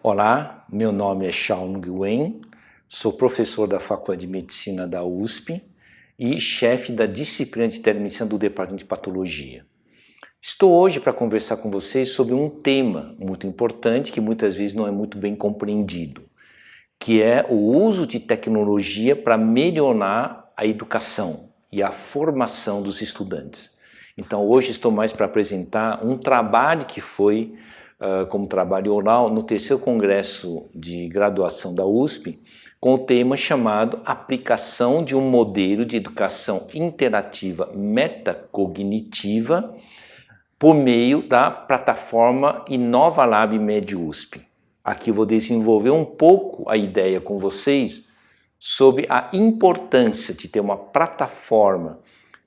Olá, meu nome é Xiao Nguyen, sou professor da Faculdade de Medicina da USP e chefe da disciplina de telemedicina do Departamento de Patologia. Estou hoje para conversar com vocês sobre um tema muito importante que muitas vezes não é muito bem compreendido, que é o uso de tecnologia para melhorar a educação e a formação dos estudantes. Então hoje estou mais para apresentar um trabalho que foi como trabalho oral no terceiro congresso de graduação da USP, com o tema chamado Aplicação de um modelo de educação interativa metacognitiva por meio da plataforma InovaLab MedUSP. Aqui vou desenvolver um pouco a ideia com vocês sobre a importância de ter uma plataforma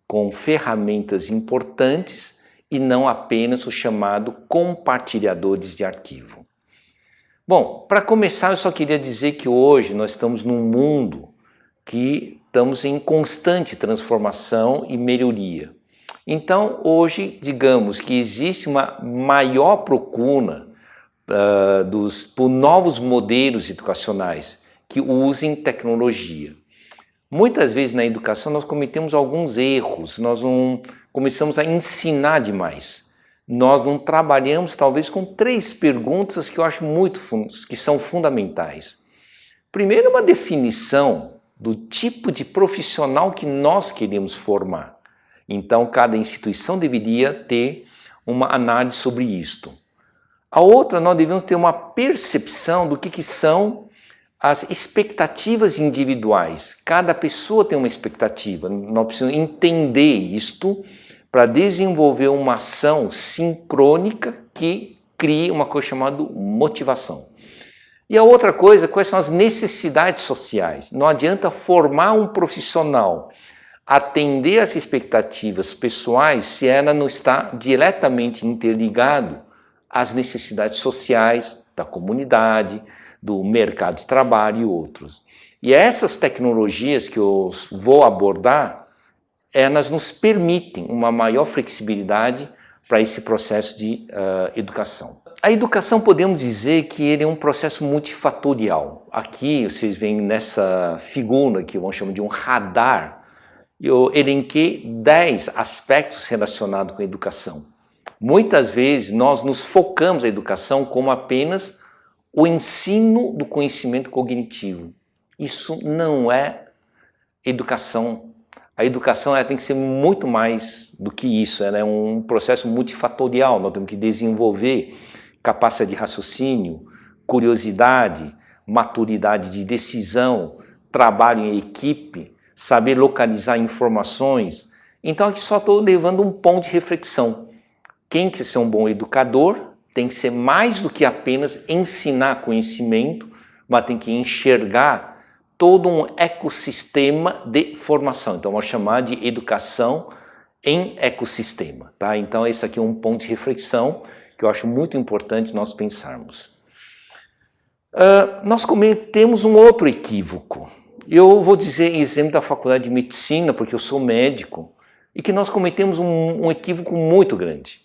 com ferramentas importantes e não apenas o chamado compartilhadores de arquivo. Bom, para começar eu só queria dizer que hoje nós estamos num mundo que estamos em constante transformação e melhoria. Então hoje, digamos que existe uma maior procura por novos modelos educacionais que usem tecnologia. Muitas vezes na educação nós cometemos alguns erros, nós não começamos a ensinar demais. Nós não trabalhamos talvez com 3 perguntas que eu acho que são fundamentais. Primeiro, uma definição do tipo de profissional que nós queremos formar. Então cada instituição deveria ter uma análise sobre isto. A outra, nós devemos ter uma percepção do que são as expectativas individuais. Cada pessoa tem uma expectativa, nós precisamos entender isto para desenvolver uma ação sincrônica que crie uma coisa chamada motivação. E a outra coisa, quais são as necessidades sociais? Não adianta formar um profissional, atender às expectativas pessoais se ela não está diretamente interligado às necessidades sociais da comunidade, do mercado de trabalho e outros. E essas tecnologias que eu vou abordar, elas nos permitem uma maior flexibilidade para esse processo de educação. A educação, podemos dizer que ele é um processo multifatorial. Aqui vocês veem nessa figura que vamos chamar de um radar, eu elenquei 10 aspectos relacionados com a educação. Muitas vezes nós nos focamos na educação como apenas o ensino do conhecimento cognitivo. Isso não é educação. A educação tem que ser muito mais do que isso, ela é um processo multifatorial, nós temos que desenvolver capacidade de raciocínio, curiosidade, maturidade de decisão, trabalho em equipe, saber localizar informações. Então aqui só estou levando um ponto de reflexão. Quem quer ser um bom educador tem que ser mais do que apenas ensinar conhecimento, mas tem que enxergar todo um ecossistema de formação. Então vamos chamar de educação em ecossistema. Tá? Então esse aqui é um ponto de reflexão que eu acho muito importante nós pensarmos. Nós cometemos um outro equívoco. Eu vou dizer exemplo da Faculdade de Medicina, porque eu sou médico, e que nós cometemos um equívoco muito grande.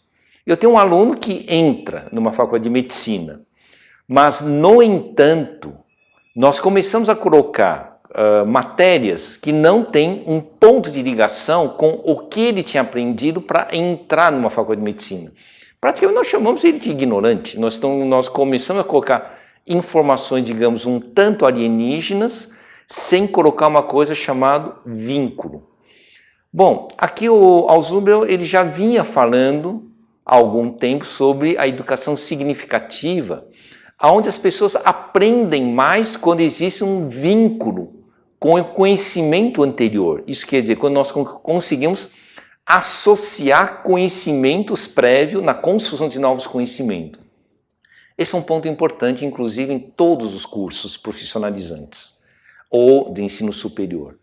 Eu tenho um aluno que entra numa faculdade de medicina, mas, no entanto, nós começamos a colocar matérias que não têm um ponto de ligação com o que ele tinha aprendido para entrar numa faculdade de medicina. Praticamente nós chamamos ele de ignorante, nós começamos a colocar informações, digamos, um tanto alienígenas, sem colocar uma coisa chamada vínculo. Bom, aqui o Alzheimer ele já vinha falando há algum tempo sobre a educação significativa, onde as pessoas aprendem mais quando existe um vínculo com o conhecimento anterior. Isso quer dizer, quando nós conseguimos associar conhecimentos prévios na construção de novos conhecimentos. Esse é um ponto importante, inclusive, em todos os cursos profissionalizantes ou de ensino superior.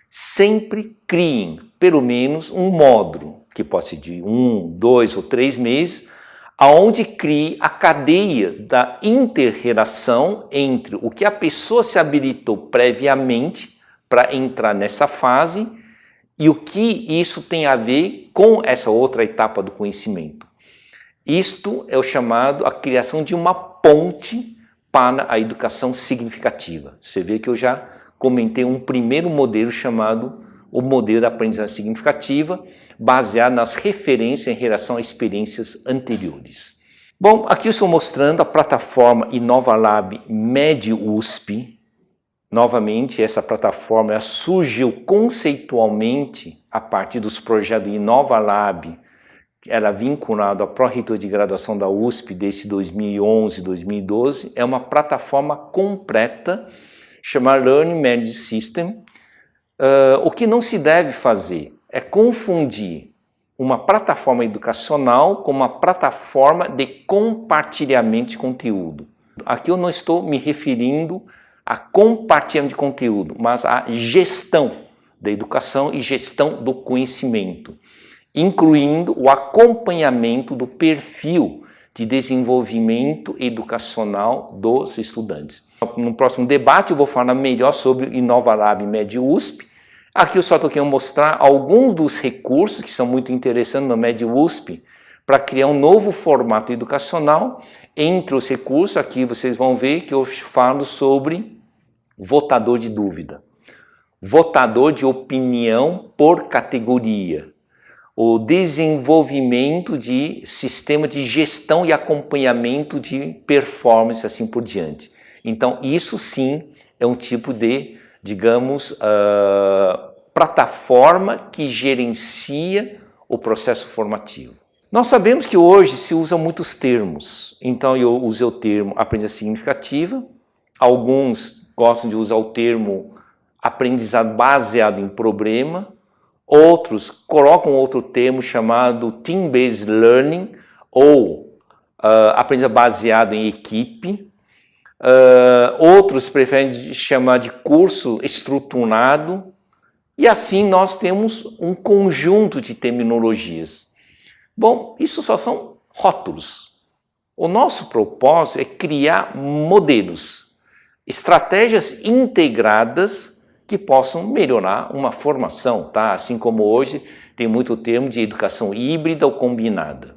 Sempre criem, pelo menos, um módulo, que pode ser de 1, 2 ou 3 meses, aonde crie a cadeia da inter-relação entre o que a pessoa se habilitou previamente para entrar nessa fase e o que isso tem a ver com essa outra etapa do conhecimento. Isto é o chamado a criação de uma ponte para a educação significativa. Você vê que eu já comentei um primeiro modelo chamado o modelo da aprendizagem significativa, baseado nas referências em relação a experiências anteriores. Bom, aqui eu estou mostrando a plataforma InovaLab MED-USP. Novamente, essa plataforma surgiu conceitualmente a partir dos projetos do InovaLab, era vinculado à Pró-Reitor de Graduação da USP desde 2011, 2012. É uma plataforma completa, chamada Learning Management System. O que não se deve fazer é confundir uma plataforma educacional com uma plataforma de compartilhamento de conteúdo. Aqui eu não estou me referindo a compartilhamento de conteúdo, mas a gestão da educação e gestão do conhecimento, incluindo o acompanhamento do perfil de desenvolvimento educacional dos estudantes. No próximo debate eu vou falar melhor sobre o InovaLab MED-USP. Aqui eu só estou querendo mostrar alguns dos recursos que são muito interessantes no MED-USP para criar um novo formato educacional. Entre os recursos, aqui vocês vão ver que eu falo sobre votador de dúvida, votador de opinião por categoria, o desenvolvimento de sistema de gestão e acompanhamento de performance, assim por diante. Então, isso sim é um tipo de, digamos, plataforma que gerencia o processo formativo. Nós sabemos que hoje se usam muitos termos, então eu usei o termo aprendizagem significativa, alguns gostam de usar o termo aprendizado baseado em problema, outros colocam outro termo chamado Team-Based Learning ou aprendizado baseado em equipe. Outros preferem chamar de curso estruturado, e assim nós temos um conjunto de terminologias. Bom, isso só são rótulos. O nosso propósito é criar modelos, estratégias integradas que possam melhorar uma formação, tá? Assim como hoje tem muito termo de educação híbrida ou combinada.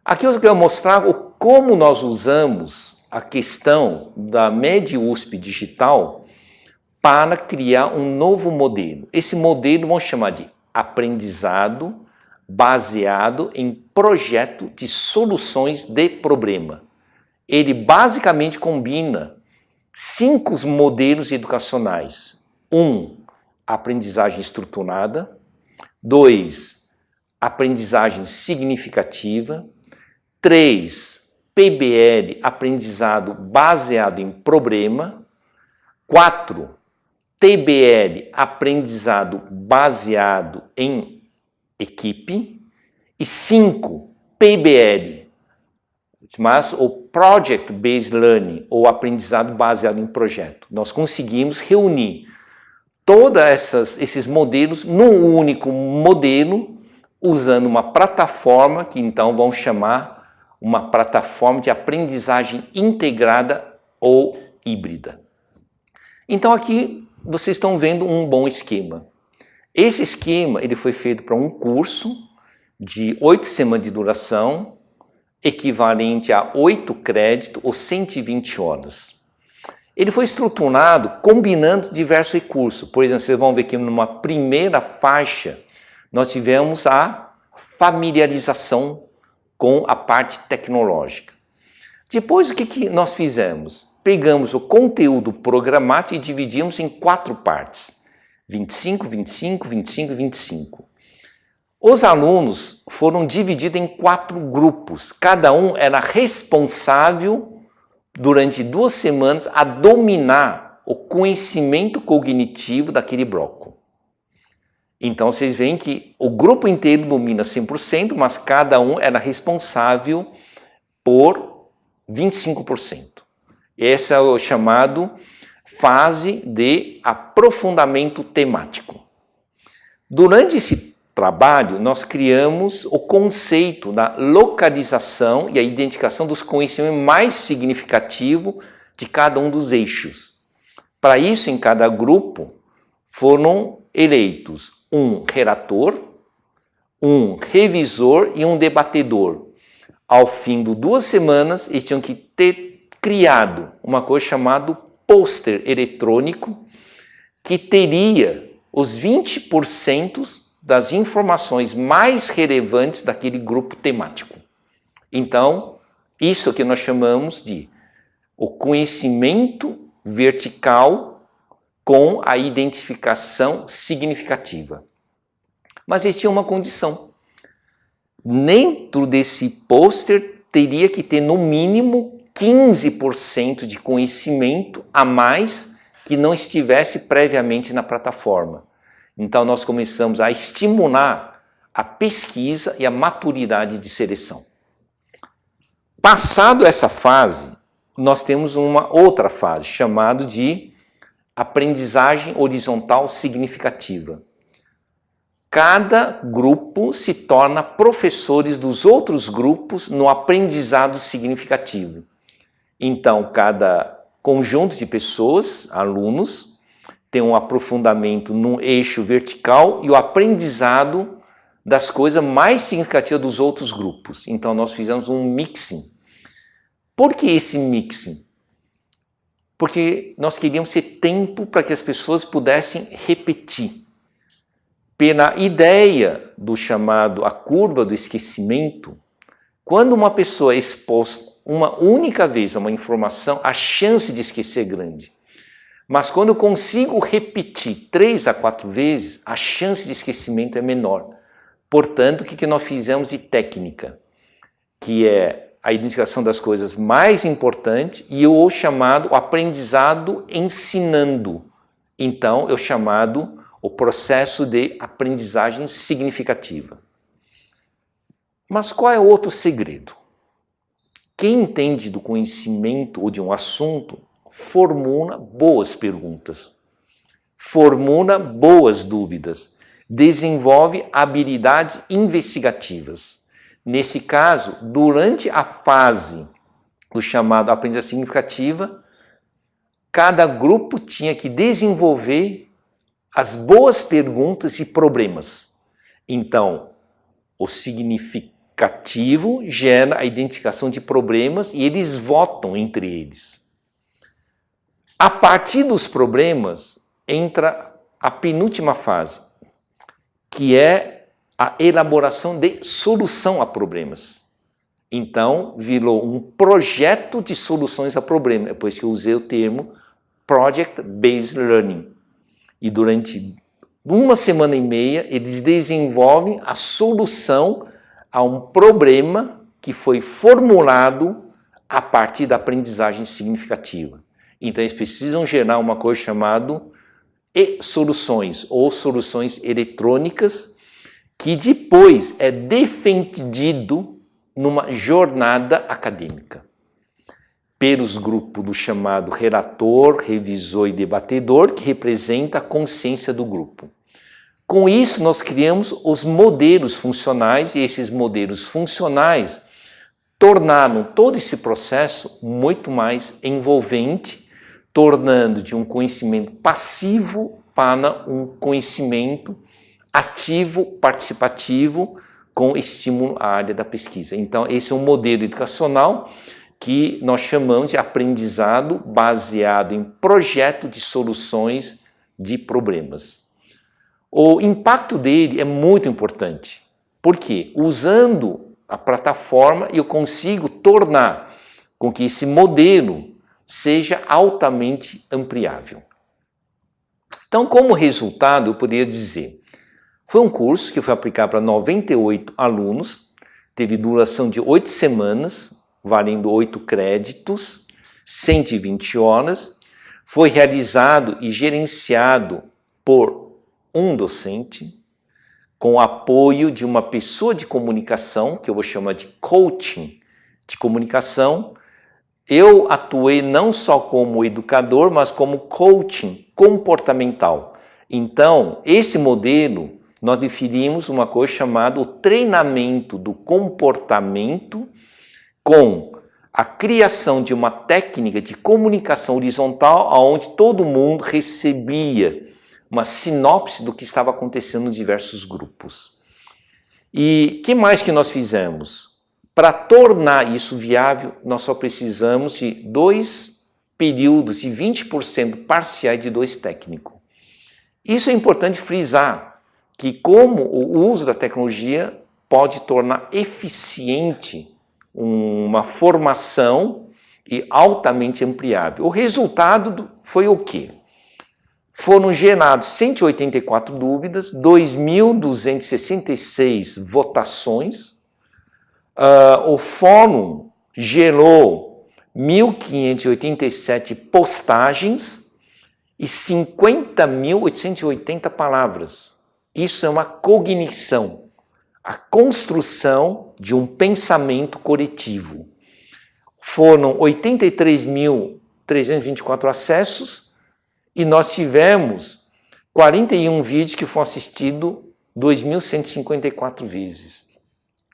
Aqui eu quero mostrar como nós usamos a questão da MED-USP Digital para criar um novo modelo. Esse modelo vamos chamar de aprendizado baseado em projeto de soluções de problema. Ele basicamente combina 5 modelos educacionais. 1, aprendizagem estruturada. 2, aprendizagem significativa. 3, PBL, aprendizado baseado em problema. 4, TBL, aprendizado baseado em equipe. E 5, PBL, mas o Project Based Learning, ou aprendizado baseado em projeto. Nós conseguimos reunir todos esses modelos num único modelo, usando uma plataforma que então vamos chamar uma plataforma de aprendizagem integrada ou híbrida. Então aqui vocês estão vendo um bom esquema. Esse esquema ele foi feito para um curso de 8 semanas de duração, equivalente a 8 créditos ou 120 horas. Ele foi estruturado combinando diversos recursos. Por exemplo, vocês vão ver que numa primeira faixa nós tivemos a familiarização com a parte tecnológica. Depois o que nós fizemos? Pegamos o conteúdo programático e dividimos em 4 partes. 25, 25, 25 e 25. Os alunos foram divididos em 4 grupos. Cada um era responsável, durante 2 semanas, a dominar o conhecimento cognitivo daquele bloco. Então, vocês veem que o grupo inteiro domina 100%, mas cada um era responsável por 25%. Esse é o chamado fase de aprofundamento temático. Durante esse trabalho, nós criamos o conceito da localização e a identificação dos conhecimentos mais significativos de cada um dos eixos. Para isso, em cada grupo, foram eleitos um relator, um revisor e um debatedor. Ao fim de 2 semanas, eles tinham que ter criado uma coisa chamada pôster eletrônico que teria os 20% das informações mais relevantes daquele grupo temático. Então, isso que nós chamamos de o conhecimento vertical com a identificação significativa. Mas existia uma condição. Dentro desse pôster teria que ter no mínimo 15% de conhecimento a mais que não estivesse previamente na plataforma. Então nós começamos a estimular a pesquisa e a maturidade de seleção. Passado essa fase, nós temos uma outra fase, chamada de aprendizagem horizontal significativa. Cada grupo se torna professores dos outros grupos no aprendizado significativo. Então, cada conjunto de pessoas, alunos, tem um aprofundamento num eixo vertical e o aprendizado das coisas mais significativas dos outros grupos. Então, nós fizemos um mixing. Por que esse mixing? Porque nós queríamos ter tempo para que as pessoas pudessem repetir. Pela ideia do chamado a curva do esquecimento, quando uma pessoa é exposta uma única vez a uma informação, a chance de esquecer é grande. Mas quando eu consigo repetir 3 a 4 vezes, a chance de esquecimento é menor. Portanto, o que nós fizemos de técnica? Que é a identificação das coisas mais importantes e o chamado aprendizado ensinando. Então, é o chamado o processo de aprendizagem significativa. Mas qual é o outro segredo? Quem entende do conhecimento ou de um assunto formula boas perguntas, formula boas dúvidas, desenvolve habilidades investigativas. Nesse caso, durante a fase do chamado aprendizagem significativa, cada grupo tinha que desenvolver as boas perguntas e problemas. Então, o significativo gera a identificação de problemas e eles votam entre eles. A partir dos problemas, entra a penúltima fase, que é a elaboração de solução a problemas. Então, virou um projeto de soluções a problemas. É por isso que eu usei o termo Project Based Learning. E durante 1 semana e meia, eles desenvolvem a solução a um problema que foi formulado a partir da aprendizagem significativa. Então, eles precisam gerar uma coisa chamada e-soluções, ou soluções eletrônicas, que depois é defendido numa jornada acadêmica pelos grupos do chamado relator, revisor e debatedor, que representa a consciência do grupo. Com isso, nós criamos os modelos funcionais, e esses modelos funcionais tornaram todo esse processo muito mais envolvente, tornando de um conhecimento passivo para um conhecimento ativo, participativo, com estímulo à área da pesquisa. Então, esse é um modelo educacional que nós chamamos de aprendizado baseado em projeto de soluções de problemas. O impacto dele é muito importante, porque usando a plataforma eu consigo tornar com que esse modelo seja altamente ampliável. Então, como resultado, eu poderia dizer, foi um curso que eu fui aplicar para 98 alunos, teve duração de 8 semanas, valendo 8 créditos, 120 horas, foi realizado e gerenciado por um docente, com apoio de uma pessoa de comunicação, que eu vou chamar de coaching de comunicação. Eu atuei não só como educador, mas como coaching comportamental. Então, esse modelo, nós definimos uma coisa chamada o treinamento do comportamento com a criação de uma técnica de comunicação horizontal onde todo mundo recebia uma sinopse do que estava acontecendo em diversos grupos. E o que mais que nós fizemos? Para tornar isso viável, nós só precisamos de 2 períodos de 20% parciais de 2 técnicos. Isso é importante frisar, que como o uso da tecnologia pode tornar eficiente uma formação e altamente ampliável. O resultado foi o quê? Foram gerados 184 dúvidas, 2.266 votações, o fórum gerou 1.587 postagens e 50.880 palavras. Isso é uma cognição, a construção de um pensamento coletivo. Foram 83.324 acessos e nós tivemos 41 vídeos que foram assistidos 2.154 vezes.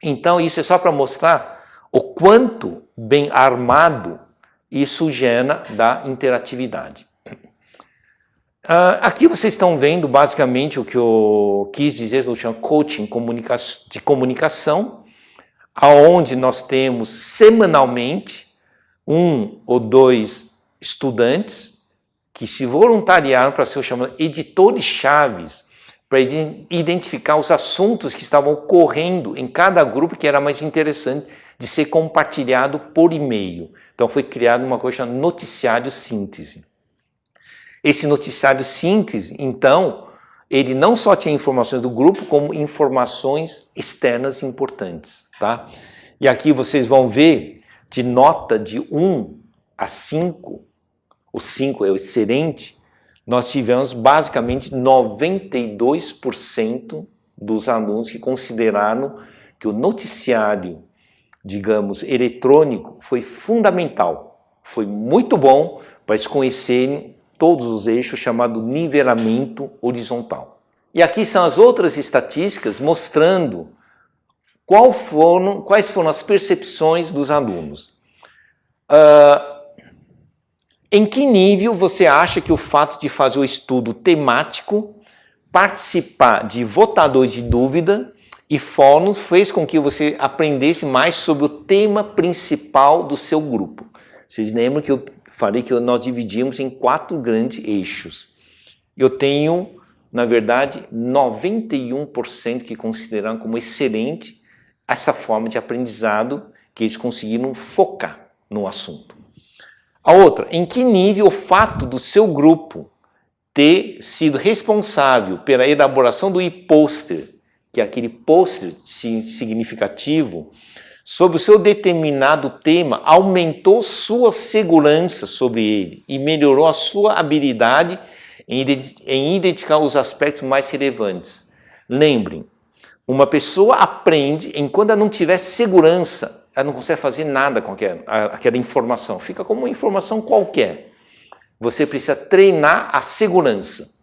Então isso é só para mostrar o quanto bem armado isso gera da interatividade. Aqui vocês estão vendo basicamente o que eu quis dizer, eu chamo coaching de comunicação, aonde nós temos semanalmente 1 ou 2 estudantes que se voluntariaram para ser chamados editores-chaves, para identificar os assuntos que estavam ocorrendo em cada grupo que era mais interessante de ser compartilhado por e-mail. Então foi criada uma coisa chamada noticiário síntese. Esse noticiário síntese, então, ele não só tinha informações do grupo, como informações externas importantes, tá? E aqui vocês vão ver, de nota de 1 a 5, o 5 é o excelente, nós tivemos basicamente 92% dos alunos que consideraram que o noticiário, digamos, eletrônico foi fundamental, foi muito bom para eles conhecerem todos os eixos, chamado nivelamento horizontal. E aqui são as outras estatísticas mostrando quais foram as percepções dos alunos. Em que nível você acha que o fato de fazer o estudo temático, participar de votadores de dúvida e fóruns fez com que você aprendesse mais sobre o tema principal do seu grupo? Vocês lembram que eu falei que nós dividimos em 4 grandes eixos. Eu tenho, na verdade, 91% que consideraram como excelente essa forma de aprendizado que eles conseguiram focar no assunto. A outra, em que nível o fato do seu grupo ter sido responsável pela elaboração do e-poster, que é aquele pôster significativo, sobre o seu determinado tema, aumentou sua segurança sobre ele e melhorou a sua habilidade em identificar os aspectos mais relevantes. Lembrem, uma pessoa aprende enquanto ela não tiver segurança, ela não consegue fazer nada com aquela informação, fica como uma informação qualquer. Você precisa treinar a segurança.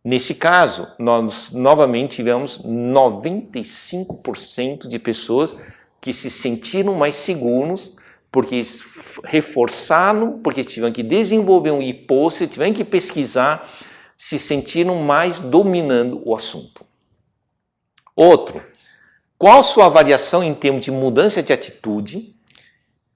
Nesse caso, nós novamente tivemos 95% de pessoas que se sentiram mais seguros, porque eles reforçaram, porque tiveram que desenvolver um e-poster, tiveram que pesquisar, se sentiram mais dominando o assunto. Outro, qual sua avaliação em termos de mudança de atitude,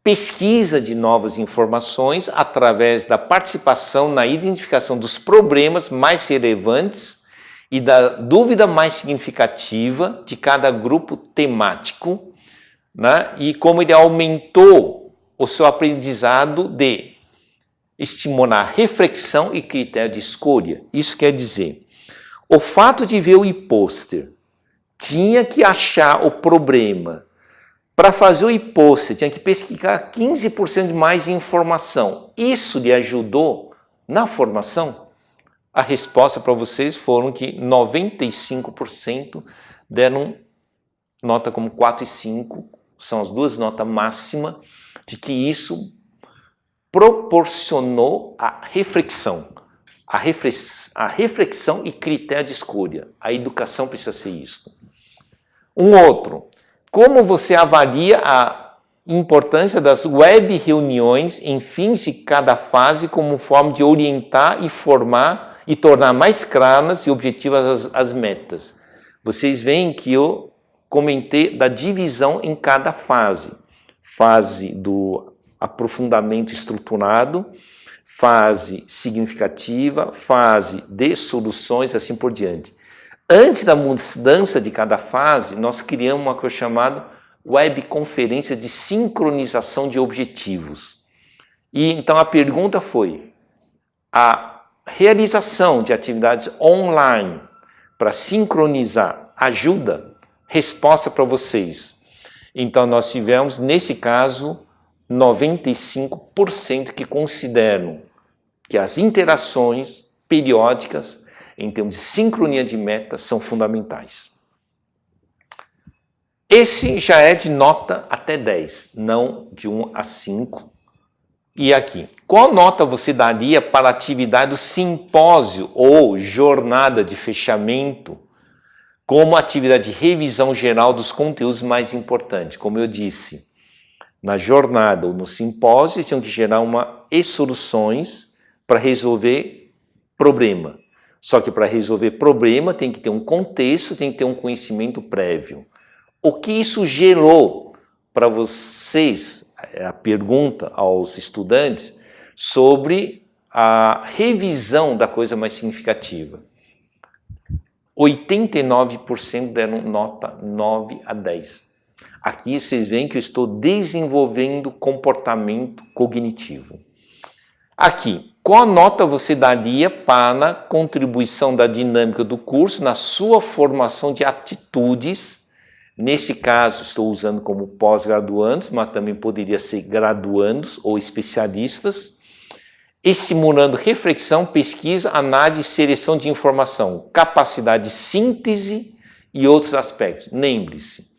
pesquisa de novas informações através da participação na identificação dos problemas mais relevantes e da dúvida mais significativa de cada grupo temático, né? E como ele aumentou o seu aprendizado de estimular reflexão e critério de escolha. Isso quer dizer, o fato de ver o e-poster, tinha que achar o problema. Para fazer o e-poster, tinha que pesquisar 15% de mais informação. Isso lhe ajudou na formação? A resposta para vocês foram que 95% deram nota como 4 e 5, são as 2 notas máximas, de que isso proporcionou a reflexão. A reflexão e critério de escolha. A educação precisa ser isso. Um outro, como você avalia a importância das web reuniões em fins de cada fase como forma de orientar e formar e tornar mais claras e objetivas as metas? Vocês veem que eu comentei da divisão em cada fase. fase do aprofundamento estruturado, fase significativa, fase de soluções, assim por diante. Antes da mudança de cada fase, nós criamos uma coisa chamada webconferência de sincronização de objetivos. E então a pergunta foi: a realização de atividades online para sincronizar ajuda? Resposta para vocês. Então nós tivemos, nesse caso, 95% que consideram que as interações periódicas, em termos de sincronia de metas, são fundamentais. Esse já é de nota até 10, não de 1 a 5. E aqui, qual nota você daria para a atividade do simpósio ou jornada de fechamento, como atividade de revisão geral dos conteúdos mais importantes? Como eu disse, na jornada ou no simpósio, tinham que gerar soluções para resolver problema. Só que para resolver problema tem que ter um contexto, tem que ter um conhecimento prévio. O que isso gerou para vocês, a pergunta aos estudantes, sobre a revisão da coisa mais significativa? 89% deram nota 9 a 10. Aqui vocês veem que eu estou desenvolvendo comportamento cognitivo. Aqui, qual nota você daria para a contribuição da dinâmica do curso na sua formação de atitudes? Nesse caso, estou usando como pós-graduandos, mas também poderia ser graduandos ou especialistas, estimulando reflexão, pesquisa, análise e seleção de informação, capacidade de síntese e outros aspectos. Lembre-se,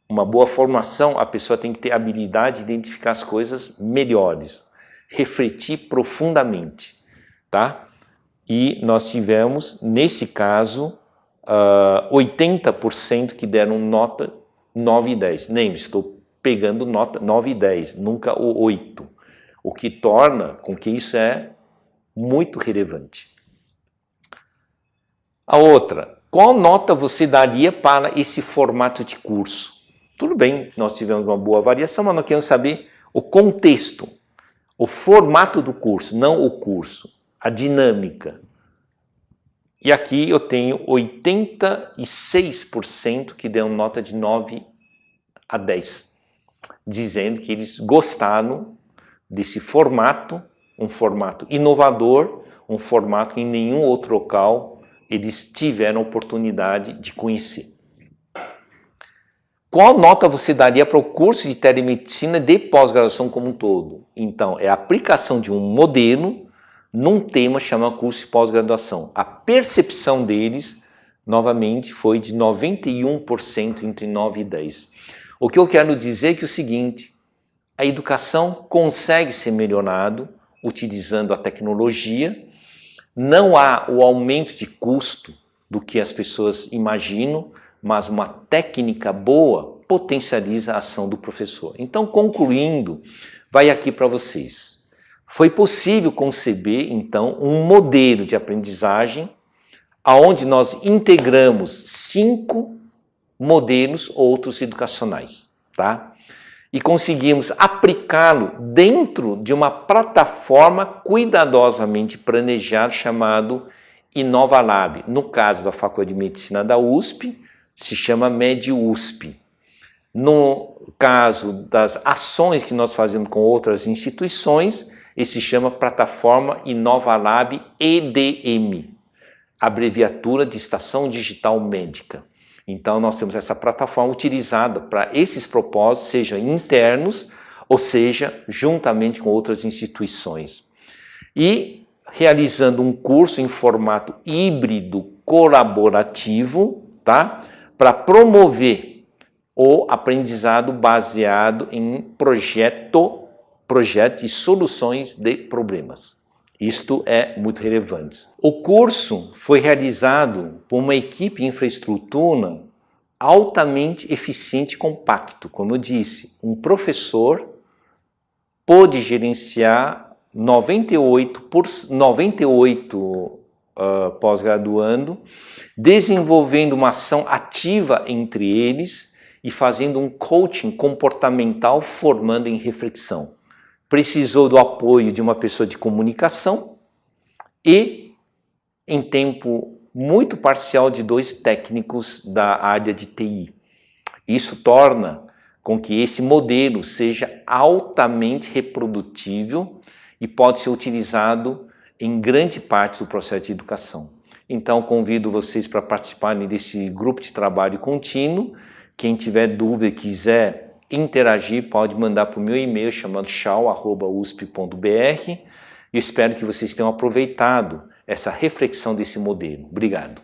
uma boa formação, a pessoa tem que ter habilidade de identificar as coisas melhores, refletir profundamente, tá? E nós tivemos, nesse caso, 80% que deram nota 9 e 10. Lembre-se, estou pegando nota 9 e 10, nunca o 8. O que torna com que isso é muito relevante. A outra, qual nota você daria para esse formato de curso? Tudo bem, nós tivemos uma boa variação, mas nós queremos saber o contexto, o formato do curso, não o curso, a dinâmica. E aqui eu tenho 86% que deu nota de 9 a 10, dizendo que eles gostaram desse formato, um formato inovador, um formato que em nenhum outro local eles tiveram oportunidade de conhecer. Qual nota você daria para o curso de telemedicina de pós-graduação como um todo? Então, é a aplicação de um modelo num tema chamado curso de pós-graduação. A percepção deles, novamente, foi de 91% entre 9 e 10. O que eu quero dizer é que é o seguinte: a educação consegue ser melhorada utilizando a tecnologia, não há o aumento de custo do que as pessoas imaginam, mas uma técnica boa potencializa a ação do professor. Então, concluindo, vai aqui para vocês. Foi possível conceber, então, um modelo de aprendizagem onde nós integramos 5 modelos outros educacionais, tá? E conseguimos aplicá-lo dentro de uma plataforma cuidadosamente planejada chamado InovaLab. No caso da Faculdade de Medicina da USP, se chama MED-USP. No caso das ações que nós fazemos com outras instituições, esse se chama Plataforma InovaLab EDM, abreviatura de Estação Digital Médica. Então nós temos essa plataforma utilizada para esses propósitos, seja internos ou seja juntamente com outras instituições. E realizando um curso em formato híbrido colaborativo, tá? Para promover o aprendizado baseado em projeto de soluções de problemas. Isto é muito relevante. O curso foi realizado por uma equipe de infraestrutura altamente eficiente e compacto. Como eu disse, um professor pôde gerenciar 98 pós-graduando, desenvolvendo uma ação ativa entre eles e fazendo um coaching comportamental formando em reflexão. Precisou do apoio de uma pessoa de comunicação e, em tempo muito parcial, de 2 técnicos da área de TI. Isso torna com que esse modelo seja altamente reprodutível e pode ser utilizado em grande parte do processo de educação. Então, convido vocês para participarem desse grupo de trabalho contínuo. Quem tiver dúvida e quiser interagir, pode mandar para o meu e-mail chamado chau@usp.br. Eu espero que vocês tenham aproveitado essa reflexão desse modelo. Obrigado.